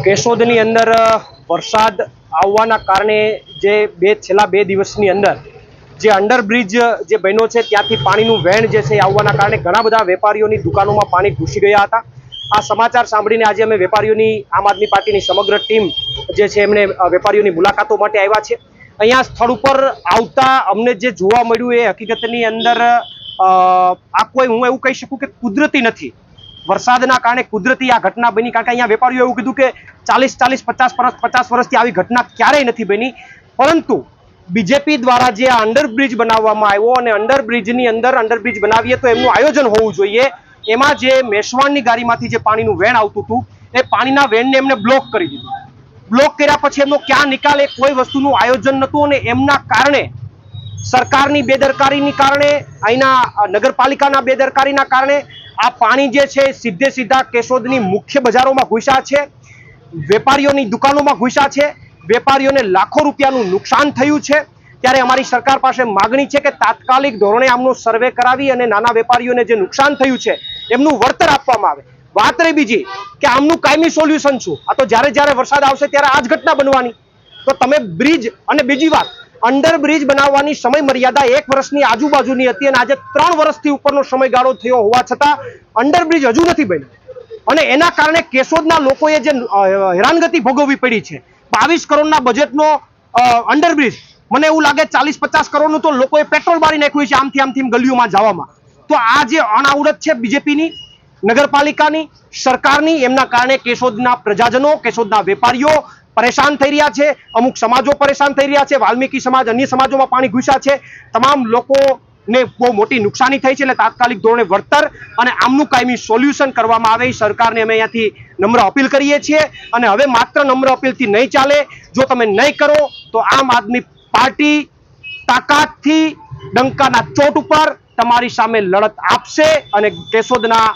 કેશોદની અંદર વરસાદ આવવાના કારણે જે છેલ્લા 2 દિવસની અંદર જે અંડરબ્રિજ જે બન્યો છે ત્યાંથી પાણીનું વહેણ જે છે આવવાના કારણે ઘણા બધા વેપારીઓની દુકાનોમાં પાણી ઘૂસી ગયા હતા। આ સમાચાર સાંભળીને આજે અમે વેપારીઓની આમ આદમી પાર્ટીની સમગ્ર ટીમ જે છે એમણે વેપારીઓની મુલાકાતો માટે આવ્યા છે। અહીંયા સ્થળ ઉપર આવતા અમને જે જોવા મળ્યું એ હકીકતની અંદર આ કોઈ હું એવું કહી શકું કે કુદરતી નથી, વરસાદના કારણે કુદરતી આ ઘટના બની। કારણ કે અહીંયા વેપારીઓ એવું કીધું કે 40-50 વર્ષથી આવી ઘટના ક્યારેય નથી બની, પરંતુ બીજેપી દ્વારા જે આ અંડરબ્રિજ બનાવવામાં આવ્યો અને અંડરબ્રિજની અંદર અંડરબ્રિજ બનાવીએ તો એમનું આયોજન હોવું જોઈએ। એમાં જે મેશવાણની ગાડીમાંથી જે પાણીનું વહેણ આવતું હતું એ પાણીના વહેણને એમને બ્લોક કરી દીધું। બ્લોક કર્યા પછી એમનો ક્યાં નિકાલ એ કોઈ વસ્તુનું આયોજન નહોતું અને એમના કારણે સરકારની બેદરકારીની કારણે અહીંના નગરપાલિકાના બેદરકારીના કારણે આ પાણી જે છે સીધે સીધા કેશોદની મુખ્ય બજારોમાં ઘૂસ્યા છે, વેપારીઓની દુકાનોમાં ઘૂસ્યા છે, વેપારીઓને લાખો રૂપિયાનું નુકસાન થયું છે। ત્યારે અમારી સરકાર પાસે માગણી છે કે તાત્કાલિક ધોરણે આમનો સર્વે કરાવી અને નાના વેપારીઓને જે નુકસાન થયું છે એમનું વળતર આપવામાં આવે। વાત રહી બીજી કે આમનું કાયમી સોલ્યુશન શું? આ તો જ્યારે જ્યારે વરસાદ આવશે ત્યારે આ જ ઘટના બનવાની। તો તમે બ્રિજ અને બીજી વાત અંડરબ્રિજ બનાવવાની સમય મર્યાદા 1 વર્ષની આજુબાજુની હતી અને આજે 3 વર્ષથી ઉપરનો સમયગાળો થયો હોવા છતાં અંડરબ્રિજ હજુ નથી બન્યો અને એના કારણે કેશોદના લોકોએ જે હેરાનગતિ ભોગવવી પડી છે। 22 કરોડના બજેટનો અંડરબ્રિજ, મને એવું લાગે 40-50 કરોડનું તો લોકોએ પેટ્રોલ બાળી નાખ્યું છે આમથી ગલીઓમાં જવામાં। તો આ જે અણાવડત છે બીજેપીની, નગરપાલિકાની, સરકારની, એમના કારણે કેશોદના પ્રજાજનો, કેશોદના વેપારીઓ પરેશાન થઈ રહ્યા છે। અમુક સમાજો પરેશાન થઈ રહ્યા છે, વાલ્મીકી સમાજ, અન્ય સમાજોમાં પાણી ઘૂસ્યા છે, તમામ લોકોને બહુ મોટી નુકસાની થઈ છે। એટલે તાત્કાલિક ધોરણે વળતર અને આમનું કાયમી સોલ્યુશન કરવામાં આવે સરકારને અમે અહીંયાથી નમ્ર અપીલ કરીએ છીએ। અને હવે માત્ર નમ્ર અપીલથી નહીં ચાલે, જો તમે નહીં કરો તો આમ આદમી પાર્ટી તાકાતથી ડંકાના ચોટ ઉપર તમારી સામે લડત આપશે અને કેશોદના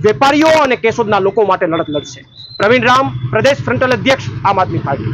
વેપારીઓ અને કેશોદના લોકો માટે લડત લડશે। પ્રવીણ રામ, પ્રદેશ ફ્રન્ટલ અધ્યક્ષ, આમ આદમી પાર્ટી।